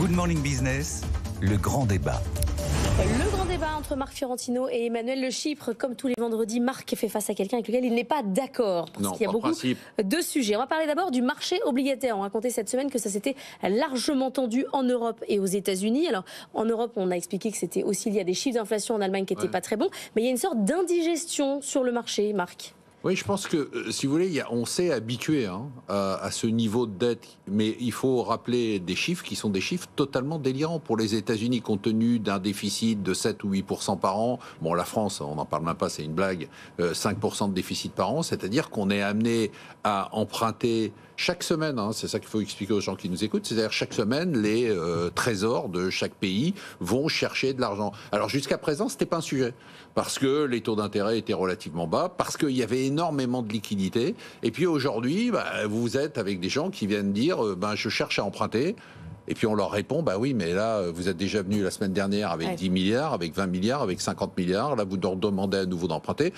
Good Morning Business, le grand débat. Le grand débat entre Marc Fiorentino et Emmanuel Le Chypre. Comme tous les vendredis, Marc fait face à quelqu'un avec lequel il n'est pas d'accord. Parce qu'il y a beaucoup de sujets. On va parler d'abord du marché obligataire. On racontait cette semaine que ça s'était largement tendu en Europe et aux États-Unis. Alors, en Europe, on a expliqué que c'était aussi lié à des chiffres d'inflation en Allemagne qui n'étaient pas très bons. Mais il y a une sorte d'indigestion sur le marché, Marc. Oui, je pense que, si vous voulez, on s'est habitué à ce niveau de dette. Mais il faut rappeler des chiffres qui sont des chiffres totalement délirants. Pour les États-Unis, compte tenu d'un déficit de 7 ou 8% par an, bon, la France, on n'en parle même pas, c'est une blague, 5% de déficit par an, c'est-à-dire qu'on est amené à emprunter chaque semaine, c'est ça qu'il faut expliquer aux gens qui nous écoutent, c'est-à-dire chaque semaine, les trésors de chaque pays vont chercher de l'argent. Alors jusqu'à présent, c'était pas un sujet, parce que les taux d'intérêt étaient relativement bas, parce qu'il y avait énormément de liquidités, et puis aujourd'hui, vous êtes avec des gens qui viennent dire, je cherche à emprunter, et puis on leur répond, oui, mais là, vous êtes déjà venu la semaine dernière avec 10 milliards, avec 20 milliards, avec 50 milliards, là, vous leur demandez à nouveau d'emprunter.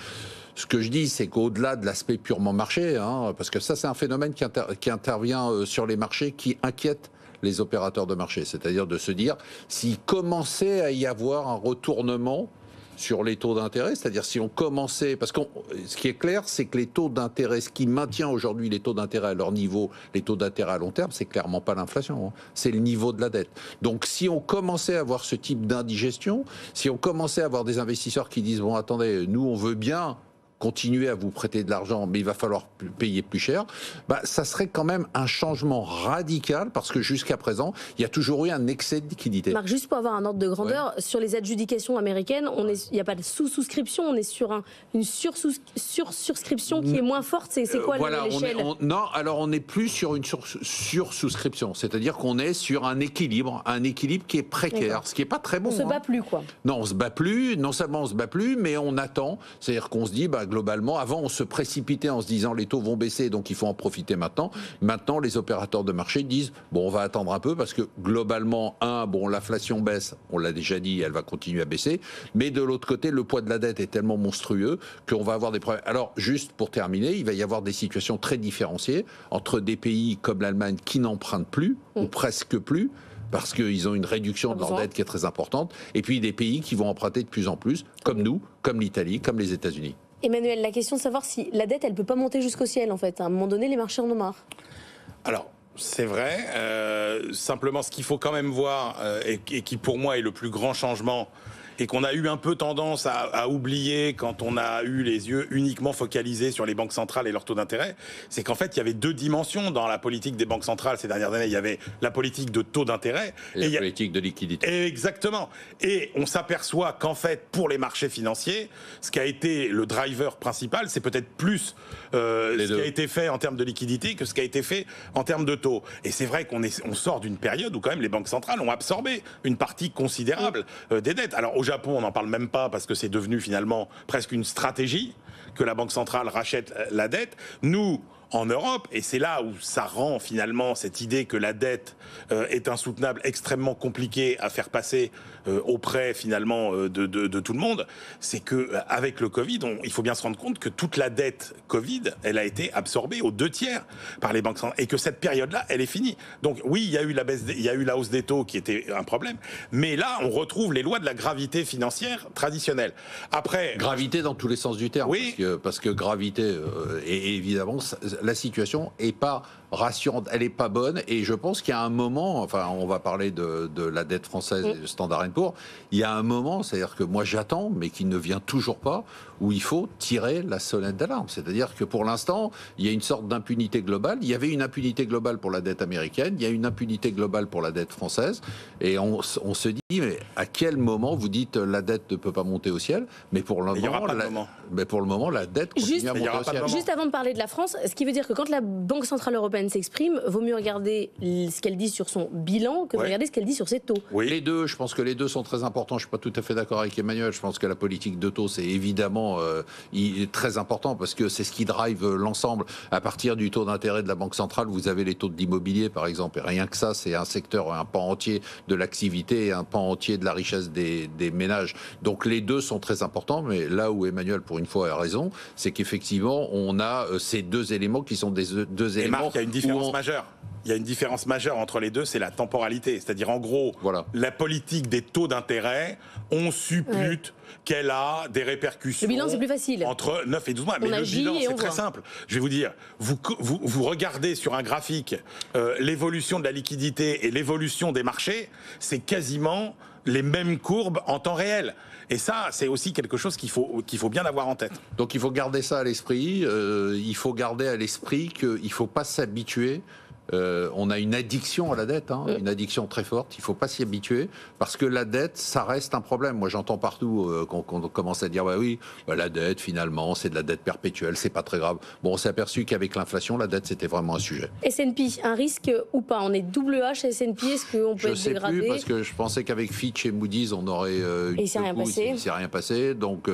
Ce que je dis, c'est qu'au-delà de l'aspect purement marché, parce que ça, c'est un phénomène qui intervient sur les marchés, qui inquiète les opérateurs de marché. C'est-à-dire de se dire, s'il commençait à y avoir un retournement sur les taux d'intérêt, c'est-à-dire si on commençait... Parce que ce qui est clair, c'est que les taux d'intérêt, ce qui maintient aujourd'hui les taux d'intérêt à leur niveau, les taux d'intérêt à long terme, c'est clairement pas l'inflation, c'est le niveau de la dette. Donc si on commençait à avoir ce type d'indigestion, si on commençait à avoir des investisseurs qui disent, bon attendez, nous on veut bien continuer à vous prêter de l'argent, mais il va falloir payer plus cher, ça serait quand même un changement radical, parce que jusqu'à présent, il y a toujours eu un excès de liquidité. Marc, juste pour avoir un ordre de grandeur, sur les adjudications américaines, il n'y a pas de sous-souscription, on est sur une sur-souscription qui est moins forte. C'est quoi l'échelle ? Non, alors on n'est plus sur une sur-souscription, c'est-à-dire qu'on est sur un équilibre qui est précaire, ce qui n'est pas très bon. On ne se bat plus, quoi. Non, on se bat plus, non seulement on se bat plus, mais on attend, c'est-à-dire qu'on se dit, globalement, avant on se précipitait en se disant les taux vont baisser, donc il faut en profiter maintenant. Maintenant, les opérateurs de marché disent, on va attendre un peu, parce que globalement, l'inflation baisse, on l'a déjà dit, elle va continuer à baisser, mais de l'autre côté, le poids de la dette est tellement monstrueux qu'on va avoir des problèmes. Alors, juste pour terminer, il va y avoir des situations très différenciées entre des pays comme l'Allemagne qui n'empruntent plus, ou presque plus, parce qu'ils ont une réduction de leur dette qui est très importante, et puis des pays qui vont emprunter de plus en plus, comme nous, comme l'Italie, comme les États-Unis. Emmanuel, la question de savoir si la dette, elle peut pas monter jusqu'au ciel, en fait. À un moment donné, les marchés en ont marre. Alors, c'est vrai. Simplement, ce qu'il faut quand même voir, et qui pour moi est le plus grand changement, et qu'on a eu un peu tendance à oublier quand on a eu les yeux uniquement focalisés sur les banques centrales et leurs taux d'intérêt, c'est qu'en fait, il y avait deux dimensions dans la politique des banques centrales ces dernières années. Il y avait la politique de taux d'intérêt et la politique de liquidité. Exactement. Et on s'aperçoit qu'en fait, pour les marchés financiers, ce qui a été le driver principal, c'est peut-être plus ce qui a été fait en termes de liquidité que ce qui a été fait en termes de taux. Et c'est vrai qu'on sort d'une période où quand même les banques centrales ont absorbé une partie considérable des dettes. Alors au Japon, on n'en parle même pas parce que c'est devenu finalement presque une stratégie que la Banque centrale rachète la dette. Nous, en Europe, et c'est là où ça rend finalement cette idée que la dette est insoutenable, extrêmement compliquée à faire passer auprès finalement de tout le monde, c'est que avec le Covid, il faut bien se rendre compte que toute la dette Covid, elle a été absorbée aux 2/3 par les banques centrales, et que cette période-là, elle est finie. Donc oui, il y a eu la hausse des taux qui était un problème, mais là, on retrouve les lois de la gravité financière traditionnelle. Après, gravité dans tous les sens du terme, oui, parce que gravité, et évidemment, la situation est pas rassurante, elle est pas bonne, et je pense qu'il y a un moment, enfin on va parler de la dette française et de Standard & Poor's, il y a un moment, c'est-à-dire que moi j'attends, mais qui ne vient toujours pas, où il faut tirer la sonnette d'alarme. C'est-à-dire que pour l'instant, il y a une sorte d'impunité globale. Il y avait une impunité globale pour la dette américaine, il y a une impunité globale pour la dette française, et on se dit, mais à quel moment vous dites la dette ne peut pas monter au ciel, mais pour le moment, la dette continue à monter au ciel. Juste avant de parler de la France, ce qui veut dire que quand la Banque Centrale Européenne s'exprime, vaut mieux regarder ce qu'elle dit sur son bilan que de regarder ce qu'elle dit sur ses taux. Oui. Les deux, je pense que les deux sont très importants. Je ne suis pas tout à fait d'accord avec Emmanuel. Je pense que la politique de taux, c'est évidemment très important, parce que c'est ce qui drive l'ensemble. À partir du taux d'intérêt de la Banque centrale, vous avez les taux de l'immobilier, par exemple. Et rien que ça, c'est un secteur, un pan entier de l'activité et un pan entier de la richesse des ménages. Donc les deux sont très importants, mais là où Emmanuel, pour une fois, a raison, c'est qu'effectivement, on a ces deux éléments qui sont des deux éléments. Marc, il y a une différence majeure. il y a une différence majeure entre les deux, c'est la temporalité. C'est-à-dire, en gros, la politique des taux d'intérêt, on suppute qu'elle a des répercussions. Le bilan, c'est plus facile. Entre 9 et 12 mois. Mais le bilan, c'est très simple. Je vais vous dire, vous regardez sur un graphique l'évolution de la liquidité et l'évolution des marchés, c'est quasiment les mêmes courbes en temps réel. Et ça, c'est aussi quelque chose qu'il faut bien avoir en tête. Donc il faut garder ça à l'esprit. Il faut garder à l'esprit qu'il ne faut pas s'habituer. On a une addiction à la dette, une addiction très forte. Il ne faut pas s'y habituer parce que la dette, ça reste un problème. Moi, j'entends partout qu'on commence à dire la dette, finalement, c'est de la dette perpétuelle, c'est pas très grave. Bon, on s'est aperçu qu'avec l'inflation, la dette, c'était vraiment un sujet. S&P, un risque ou pas? On est double H à S&P, est-ce qu'on peut être dégradé? Je ne sais plus parce que je pensais qu'avec Fitch et Moody's, on aurait il ne s'est rien passé. Il s'est rien passé, donc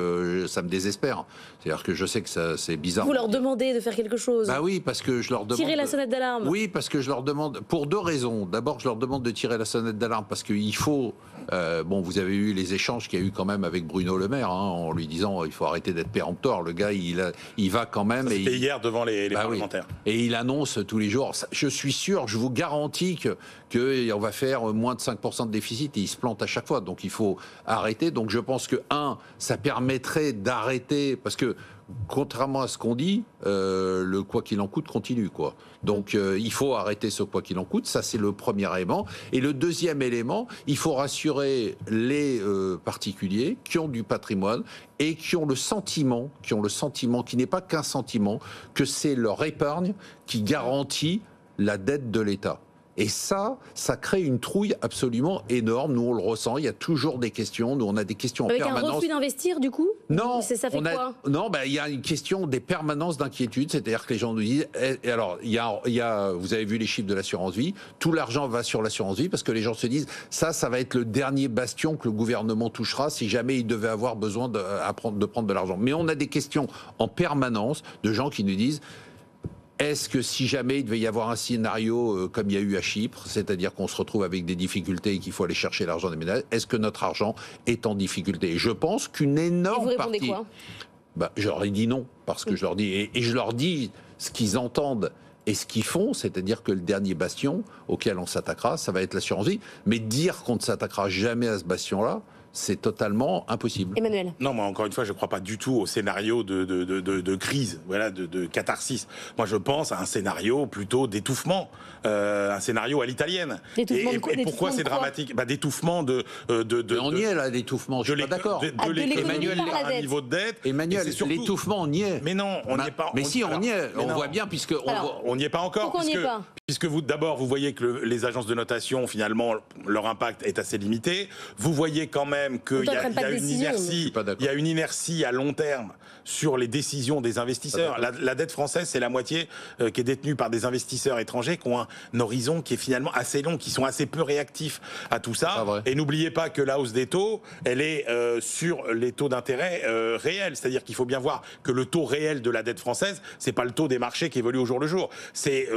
ça me désespère. C'est-à-dire que je sais que c'est bizarre. Vous leur demandez de faire quelque chose? Bah oui, parce que je leur demande. Tirer la sonnette d'alarme. Oui, parce que je leur demande, pour deux raisons. D'abord, je leur demande de tirer la sonnette d'alarme parce qu'il faut. Vous avez eu les échanges qu'il y a eu quand même avec Bruno Le Maire, en lui disant il faut arrêter d'être péremptoire. Le gars, il va quand même. C'était hier devant les parlementaires. Oui. Et il annonce tous les jours. Je suis sûr, je vous garantis qu'on va faire moins de 5% de déficit et il se plante à chaque fois. Donc il faut arrêter. Donc je pense que, ça permettrait d'arrêter parce que. Contrairement à ce qu'on dit, le quoi qu'il en coûte continue, quoi. Donc il faut arrêter ce quoi qu'il en coûte, ça c'est le premier élément. Et le deuxième élément, il faut rassurer les particuliers qui ont du patrimoine et qui ont le sentiment, qui n'est pas qu'un sentiment, que c'est leur épargne qui garantit la dette de l'État. Et ça crée une trouille absolument énorme. Nous, on le ressent. Il y a toujours des questions. Nous, on a des questions en permanence. Avec un refus d'investir, du coup? Non. Ça fait quoi? Non, il y a une question des permanences d'inquiétude. C'est-à-dire que les gens nous disent. Et alors, il y a, vous avez vu les chiffres de l'assurance vie. Tout l'argent va sur l'assurance vie parce que les gens se disent ça va être le dernier bastion que le gouvernement touchera si jamais il devait avoir besoin de prendre de l'argent. Mais on a des questions en permanence de gens qui nous disent. Est-ce que si jamais il devait y avoir un scénario comme il y a eu à Chypre, c'est-à-dire qu'on se retrouve avec des difficultés et qu'il faut aller chercher l'argent des ménages, est-ce que notre argent est en difficulté? Et je pense qu'une énorme partie... Et vous répondez quoi? Je leur ai dit non, parce que je leur dis... Et je leur dis ce qu'ils entendent et ce qu'ils font, c'est-à-dire que le dernier bastion auquel on s'attaquera, ça va être l'assurance vie. Mais dire qu'on ne s'attaquera jamais à ce bastion-là, c'est totalement impossible. Emmanuel. Non, moi, encore une fois, je ne crois pas du tout au scénario de crise, de catharsis. Moi, je pense à un scénario plutôt d'étouffement, un scénario à l'italienne. Et pourquoi c'est dramatique? D'étouffement on y est, là, l'étouffement, je suis pas d'accord. De l'économie à un niveau de dette. Emmanuel, l'étouffement, on y est. Mais non, on n'y est pas. Mais si, on y est. On voit bien, puisque... On n'y est pas encore. Pourquoi on n'y est pas? Puisque d'abord, vous voyez que les agences de notation, finalement, leur impact est assez limité. Vous voyez quand même qu'il y a une inertie à long terme sur les décisions des investisseurs. La dette française, c'est la moitié qui est détenue par des investisseurs étrangers qui ont un horizon qui est finalement assez long, qui sont assez peu réactifs à tout ça. Et n'oubliez pas que la hausse des taux, elle est sur les taux d'intérêt réels. C'est-à-dire qu'il faut bien voir que le taux réel de la dette française, c'est pas le taux des marchés qui évolue au jour le jour. C'est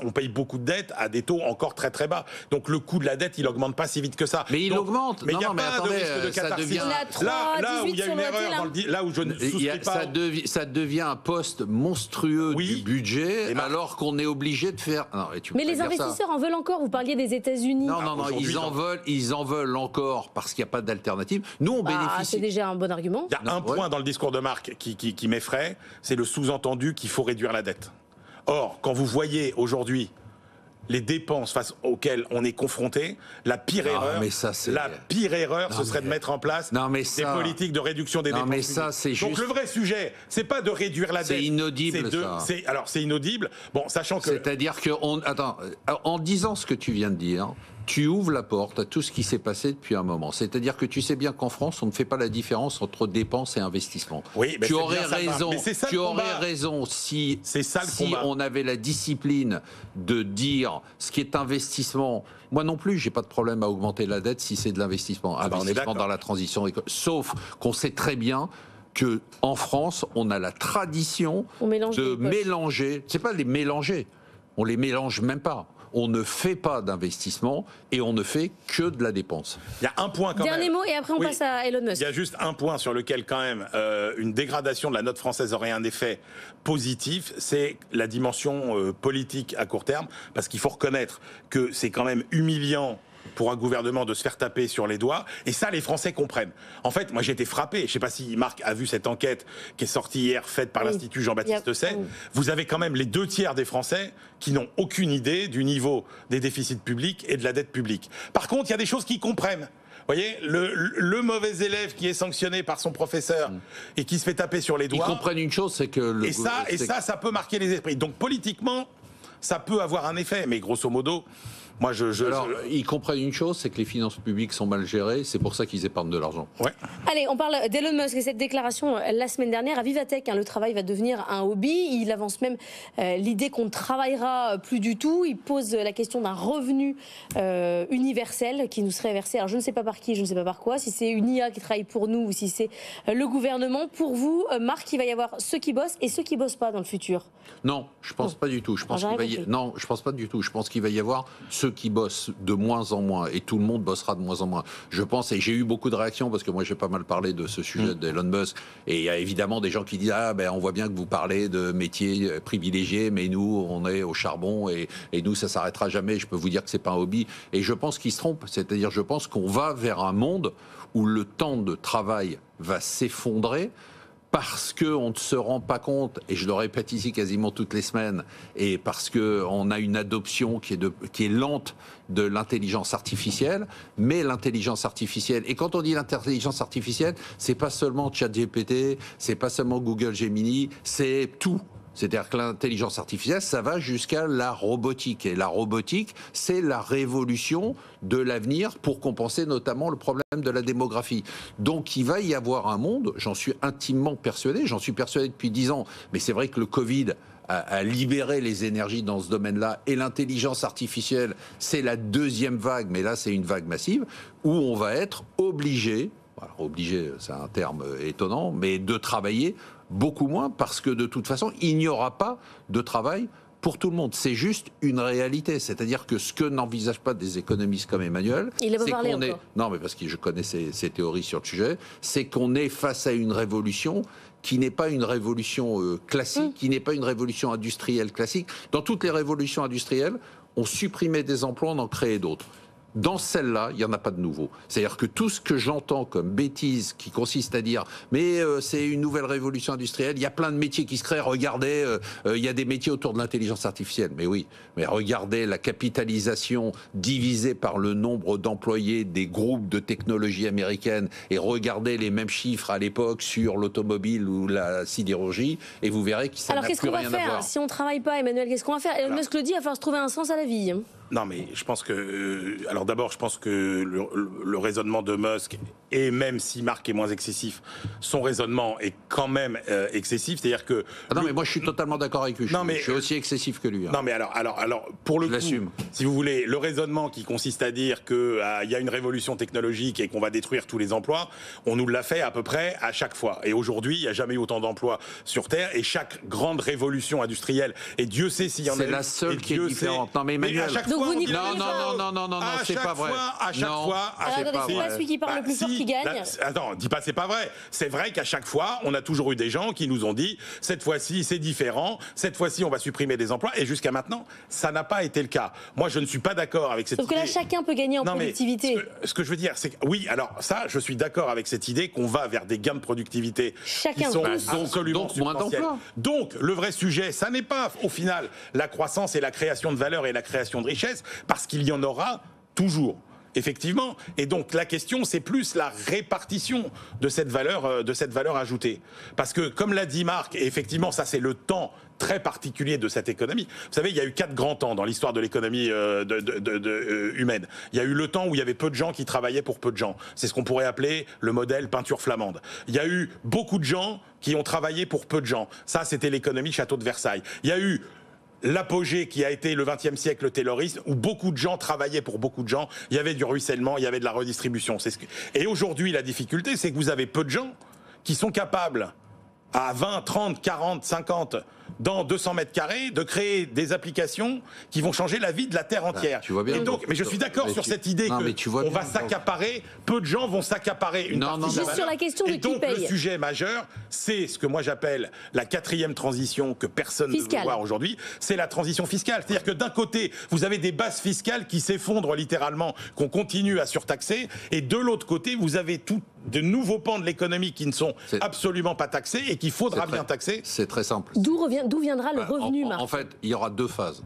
on paye beaucoup de dettes à des taux encore très très bas. Donc le coût de la dette, il augmente pas si vite que ça. Mais il augmente. Mais il n'y a pas de risque de catharsis. Là où il y a une erreur, là où je ne souscris pas... Ça devient un poste monstrueux du budget, alors qu'on est obligé de faire... Non, mais les investisseurs en veulent encore. Vous parliez des États-Unis. Non, ils en veulent encore parce qu'il n'y a pas d'alternative. Nous, on bénéficie... C'est déjà un bon argument. Il y a un point dans le discours de Marc qui m'effraie, c'est le sous-entendu qu'il faut réduire la dette. Or, quand vous voyez aujourd'hui les dépenses face auxquelles on est confronté, la pire erreur, ce serait de mettre en place des politiques de réduction des dépenses publiques. Donc le vrai sujet, c'est pas de réduire la dette. C'est inaudible, Alors c'est inaudible, sachant que... C'est-à-dire que... en disant ce que tu viens de dire... Tu ouvres la porte à tout ce qui s'est passé depuis un moment. C'est-à-dire que tu sais bien qu'en France, on ne fait pas la différence entre dépenses et investissements. Oui, tu aurais raison si on avait la discipline de dire ce qui est investissement. Moi non plus, j'ai pas de problème à augmenter la dette si c'est de l'investissement. Investissement dans la transition écologique. Sauf qu'on sait très bien qu'en France, on a la tradition de mélanger. C'est pas les mélanger. On les mélange même pas. on ne fait pas d'investissement et on ne fait que de la dépense. Il y a un point quand même. Dernier mot et après on passe à Elon Musk. Il y a juste un point sur lequel quand même une dégradation de la note française aurait un effet positif, c'est la dimension politique à court terme, parce qu'il faut reconnaître que c'est quand même humiliant pour un gouvernement de se faire taper sur les doigts, et ça les Français comprennent. En fait, moi j'ai été frappé, je ne sais pas si Marc a vu cette enquête qui est sortie hier, faite par l'Institut Jean-Baptiste Say, vous avez quand même les 2/3 des Français qui n'ont aucune idée du niveau des déficits publics et de la dette publique. Par contre, il y a des choses qu'ils comprennent. Vous voyez, le mauvais élève qui est sanctionné par son professeur et qui se fait taper sur les doigts... Ils comprennent une chose, c'est que... ça peut marquer les esprits. Donc politiquement, ça peut avoir un effet, mais grosso modo... Moi, Alors, ils comprennent une chose, c'est que les finances publiques sont mal gérées, c'est pour ça qu'ils épargnent de l'argent. Ouais. Allez, on parle d'Elon Musk et cette déclaration la semaine dernière à Vivatech. Le travail va devenir un hobby. Il avance même l'idée qu'on ne travaillera plus du tout. Il pose la question d'un revenu universel qui nous serait versé. Alors, je ne sais pas par qui, je ne sais pas par quoi. Si c'est une IA qui travaille pour nous ou si c'est le gouvernement. Pour vous, Marc, il va y avoir ceux qui bossent et ceux qui bossent pas dans le futur. Non, je pense pas du tout. Je pense Non, je pense pas du tout. Je pense qu'il va y avoir ceux qui bossent de moins en moins et tout le monde bossera de moins en moins. Je pense, et j'ai eu beaucoup de réactions parce que moi j'ai pas mal parlé de ce sujet d'Elon Musk, et il y a évidemment des gens qui disent on voit bien que vous parlez de métiers privilégiés, mais nous on est au charbon et nous ça s'arrêtera jamais. Je peux vous dire que c'est pas un hobby, et je pense qu'ils se trompent. C'est-à-dire je pense qu'on va vers un monde où le temps de travail va s'effondrer, parce qu'on ne se rend pas compte, et je le répète ici quasiment toutes les semaines, et parce qu'on a une adoption qui est lente de l'intelligence artificielle, mais l'intelligence artificielle, et quand on dit l'intelligence artificielle, c'est pas seulement ChatGPT, c'est pas seulement Google Gemini, c'est tout. C'est-à-dire que l'intelligence artificielle, ça va jusqu'à la robotique. Et la robotique, c'est la révolution de l'avenir pour compenser notamment le problème de la démographie. Donc il va y avoir un monde, j'en suis intimement persuadé, j'en suis persuadé depuis 10 ans, mais c'est vrai que le Covid a libéré les énergies dans ce domaine-là, et l'intelligence artificielle, c'est la deuxième vague, mais là c'est une vague massive, où on va être obligé, alors obligé c'est un terme étonnant, mais de travailler beaucoup moins, parce que de toute façon, il n'y aura pas de travail pour tout le monde. C'est juste une réalité. C'est-à-dire que ce que n'envisagent pas des économistes comme Emmanuel, c'est qu'on est... Non, mais parce que je connais ses théories sur le sujet, c'est qu'on est face à une révolution qui n'est pas une révolution classique, qui n'est pas une révolution industrielle classique. Dans toutes les révolutions industrielles, on supprimait des emplois, on en créait d'autres. Dans celle-là, il n'y en a pas de nouveau. C'est-à-dire que tout ce que j'entends comme bêtise qui consiste à dire « mais c'est une nouvelle révolution industrielle, il y a plein de métiers qui se créent, regardez, il y a des métiers autour de l'intelligence artificielle ». Mais oui, mais regardez la capitalisation divisée par le nombre d'employés des groupes de technologie américaines, et regardez les mêmes chiffres à l'époque sur l'automobile ou la sidérurgie, et vous verrez que ça n'a plus rien à voir. Alors qu'est-ce qu'on va faire si on ne travaille pas, Emmanuel? Qu'est-ce qu'on va faire? Elon Musk le dit, il va falloir se trouver un sens à la vie. Non, mais je pense que... alors d'abord, je pense que le raisonnement de Musk, et même si Marc est moins excessif, son raisonnement est quand même excessif. C'est-à-dire que... non, mais moi je suis totalement d'accord avec lui. Je suis aussi excessif que lui. Non, mais alors pour le coup, si vous voulez, le raisonnement qui consiste à dire qu'il y a une révolution technologique et qu'on va détruire tous les emplois, on nous l'a fait à peu près à chaque fois. Et aujourd'hui, il n'y a jamais eu autant d'emplois sur Terre, et chaque grande révolution industrielle, et Dieu sait s'il y en a... C'est la seule qui est différente. Non, mais Emmanuel... Non, c'est pas vrai. À chaque fois, c'est pas celui qui parle le plus fort qui gagne. Attends, dis pas c'est pas vrai. C'est vrai qu'à chaque fois, on a toujours eu des gens qui nous ont dit cette fois-ci c'est différent, cette fois-ci on va supprimer des emplois, et jusqu'à maintenant, ça n'a pas été le cas. Moi, je ne suis pas d'accord avec cette idée. Sauf que là, chacun peut gagner en productivité. Ce que je veux dire, c'est que oui, alors ça, je suis d'accord avec cette idée qu'on va vers des gains de productivité qui sont absolument substantiels. Donc, le vrai sujet, ça n'est pas au final la croissance et la création de valeur et la création de richesse, parce qu'il y en aura toujours. Effectivement. Et donc la question, c'est plus la répartition de cette valeur ajoutée. Parce que, comme l'a dit Marc, et effectivement, ça c'est le temps très particulier de cette économie. Vous savez, il y a eu 4 grands temps dans l'histoire de l'économie humaine. Il y a eu le temps où il y avait peu de gens qui travaillaient pour peu de gens. C'est ce qu'on pourrait appeler le modèle peinture flamande. Il y a eu beaucoup de gens qui ont travaillé pour peu de gens. Ça, c'était l'économie château de Versailles. Il y a eu l'apogée qui a été le XXe siècle, le taylorisme, où beaucoup de gens travaillaient pour beaucoup de gens, il y avait du ruissellement, il y avait de la redistribution. Et aujourd'hui, la difficulté, c'est que vous avez peu de gens qui sont capables, à 20, 30, 40, 50, dans 200 mètres carrés, de créer des applications qui vont changer la vie de la Terre entière. Tu vois bien. Et donc, mais je suis d'accord sur cette idée qu'on va s'accaparer, peu de gens vont s'accaparer une partie de la valeur. Sur la question de qui paye. Le sujet majeur, c'est ce que moi j'appelle la 4e transition que personne ne veut voir aujourd'hui, c'est la transition fiscale. C'est-à-dire que d'un côté, vous avez des bases fiscales qui s'effondrent littéralement, qu'on continue à surtaxer, et de l'autre côté, vous avez de nouveaux pans de l'économie qui ne sont absolument pas taxés et qu'il faudra bien taxer. C'est très simple. D'où viendra le revenu, Marc ? En fait, il y aura 2 phases.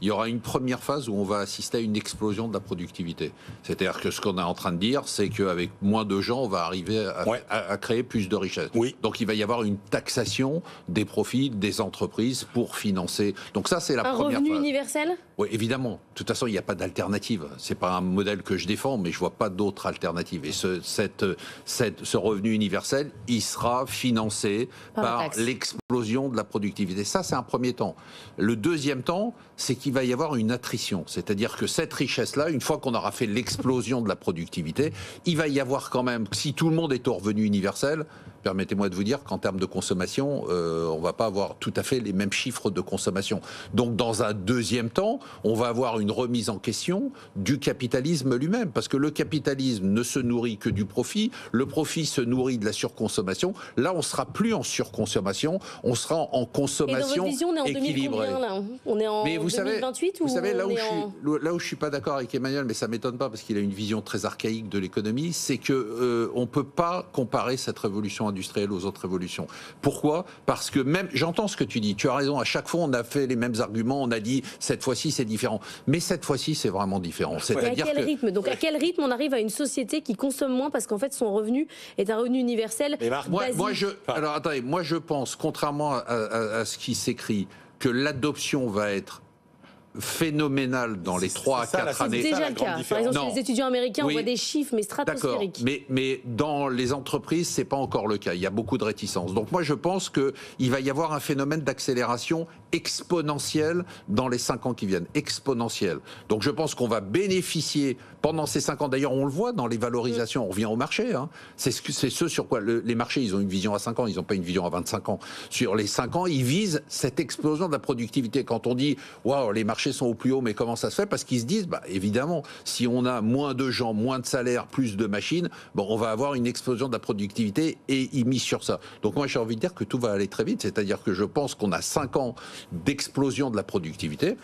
Il y aura une première phase où on va assister à une explosion de la productivité. C'est-à-dire que ce qu'on est en train de dire, c'est qu'avec moins de gens, on va arriver à créer plus de richesses. Oui. Donc il va y avoir une taxation des profits des entreprises pour financer. Donc ça, c'est la première phase. Un revenu universel ? Oui, évidemment. De toute façon, il n'y a pas d'alternative. C'est pas un modèle que je défends, mais je vois pas d'autre alternative. Et ce revenu universel, il sera financé par l'explosion de la productivité. Ça, c'est un premier temps. Le deuxième temps, c'est qu'il va y avoir une attrition. C'est-à-dire que cette richesse-là, une fois qu'on aura fait l'explosion de la productivité, il va y avoir quand même, si tout le monde est au revenu universel, permettez-moi de vous dire qu'en termes de consommation, on ne va pas avoir tout à fait les mêmes chiffres de consommation. Donc dans un deuxième temps, on va avoir une remise en question du capitalisme lui-même. Parce que le capitalisme ne se nourrit que du profit, le profit se nourrit de la surconsommation. Là, on ne sera plus en surconsommation, on sera en consommation équilibrée. Et dans votre vision, on est en 2000 combien, là ? On est en 2028 vous savez, là où je ne suis pas d'accord avec Emmanuel, mais ça ne m'étonne pas parce qu'il a une vision très archaïque de l'économie, c'est qu'on ne peut pas comparer cette révolution industrielle aux autres révolutions. Pourquoi ? Parce que même, j'entends ce que tu dis, tu as raison, à chaque fois on a fait les mêmes arguments, on a dit cette fois-ci c'est différent. Mais cette fois-ci c'est vraiment différent. C'est-à-dire rythme ? Donc à quel rythme on arrive à une société qui consomme moins parce qu'en fait son revenu est un revenu universel basique. Alors attendez, moi je pense, contrairement à ce qui s'écrit, que l'adoption va être phénoménale dans les 3 à 4 années. C'est déjà le cas. Par exemple, chez les étudiants américains, on voit des chiffres, mais stratosphériques. D'accord, mais dans les entreprises, c'est pas encore le cas. Il y a beaucoup de réticences. Donc moi, je pense qu'il va y avoir un phénomène d'accélération exponentielle dans les 5 ans qui viennent. Exponentielle. Donc je pense qu'on va bénéficier pendant ces 5 ans. D'ailleurs, on le voit dans les valorisations. On revient au marché. Hein. C'est ce sur quoi les marchés, ils ont une vision à 5 ans. Ils n'ont pas une vision à 25 ans. Sur les 5 ans, ils visent cette explosion de la productivité. Quand on dit, waouh, les marchés sont au plus haut, mais comment ça se fait ? Parce qu'ils se disent, évidemment, si on a moins de gens, moins de salaires, plus de machines, on va avoir une explosion de la productivité et ils misent sur ça. Donc moi, j'ai envie de dire que tout va aller très vite. C'est-à-dire que je pense qu'on a 5 ans d'explosion de la productivité,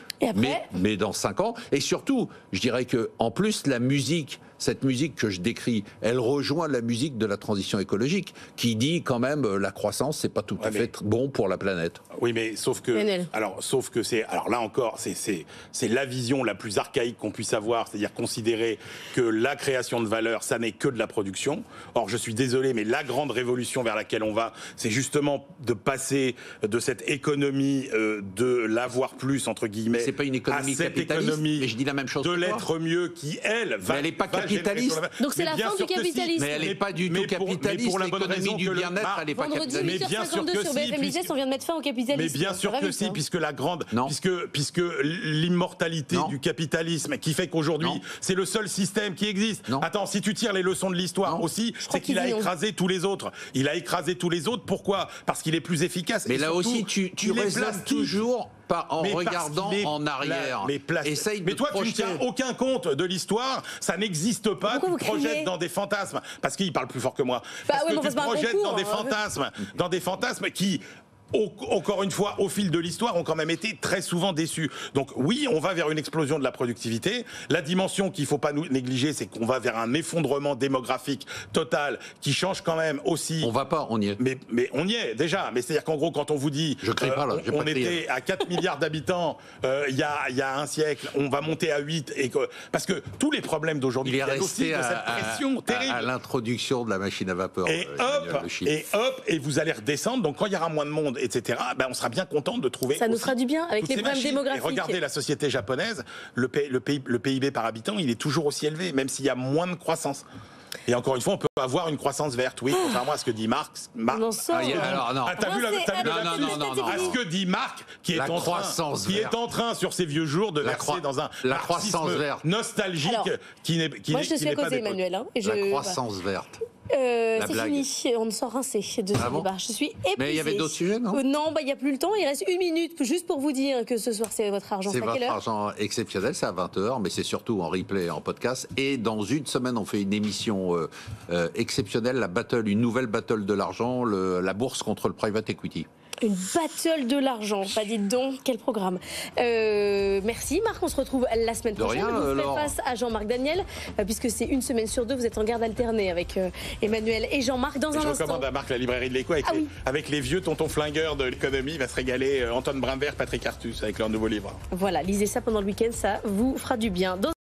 mais dans 5 ans. Et surtout, je dirais que en plus, la musique, cette musique que je décris, elle rejoint la musique de la transition écologique, qui dit quand même la croissance, c'est pas tout à fait bon pour la planète. Oui, mais sauf que là encore, c'est la vision la plus archaïque qu'on puisse avoir, c'est-à-dire considérer que la création de valeur, ça n'est que de la production. Or, je suis désolé, mais la grande révolution vers laquelle on va, c'est justement de passer de cette économie de l'avoir plus entre guillemets, c'est pas une économie à cette capitaliste, économie mais je dis la même chose de l'être mieux qui elle va. Mais elle n'est pas capitaliste. Donc c'est la fin du capitalisme. Mais elle n'est pas du tout capitaliste. L'économie du bien-être, elle n'est pas capitaliste. Mais bien sûr que sur BFM Business, on vient de mettre fin au capitalisme. Mais bien sûr que si, puisque l'immortalité du capitalisme qui fait qu'aujourd'hui c'est le seul système qui existe. Attends, si tu tires les leçons de l'histoire aussi, c'est qu'il a écrasé tous les autres. Il a écrasé tous les autres. Pourquoi ? Parce qu'il est plus efficace. Mais là aussi, tu raisonnes toujours en regardant en arrière. Mais toi, tu ne tiens aucun compte de l'histoire. Ça n'existe pas. Tu te projettes dans des fantasmes. Parce qu'il parle plus fort que moi. Parce que tu te projettes dans des fantasmes qui, encore une fois, au fil de l'histoire, ont quand même été très souvent déçus. Donc oui, on va vers une explosion de la productivité. La dimension qu'il ne faut pas négliger, c'est qu'on va vers un effondrement démographique total qui change quand même aussi. On va pas, on y est. Mais on y est déjà. Mais c'est-à-dire qu'en gros, quand on vous dit on était à 4 milliards d'habitants il y a un siècle, on va monter à 8 parce que tous les problèmes d'aujourd'hui, il est resté de cette pression terrible à l'introduction de la machine à vapeur. Et vous allez redescendre. Donc quand il y aura moins de monde, etc., on sera bien content de trouver. Ça nous fera du bien avec les problèmes démographiques. Et regardez la société japonaise, le PIB par habitant, il est toujours aussi élevé, même s'il y a moins de croissance. Et encore une fois, on peut avoir une croissance verte, oui, contrairement à ce que dit Marc. On en sort. T'as vu ce que dit Marc, qui est en train sur ses vieux jours de verser dans un croissance verte nostalgique qui n'est pas d'époque. Moi, je suis à côté, Emmanuel. La croissance verte. C'est fini, on sort rincé de ce débat. Je suis épuisée. Mais il y avait d'autres sujets, non? Non, il n'y a plus le temps. Il reste 1 minute juste pour vous dire que ce soir, c'est votre argent. C'est votre argent exceptionnel, c'est à 20h, mais c'est surtout en replay, en podcast. Et dans une semaine, on fait une émission exceptionnelle, une nouvelle battle de l'argent, la bourse contre le private equity. Une battle de l'argent, pas dites donc, quel programme. Merci Marc, on se retrouve la semaine prochaine. Vous faites face à Jean-Marc Daniel, puisque c'est 1 semaine sur 2, vous êtes en garde alternée avec Emmanuel et Jean-Marc dans un instant. Je recommande à Marc la librairie de l'Écho avec les vieux tontons flingueurs de l'économie, il va se régaler Antoine Brimbert, Patrick Artus avec leur nouveau livre. Voilà, lisez ça pendant le week-end, ça vous fera du bien.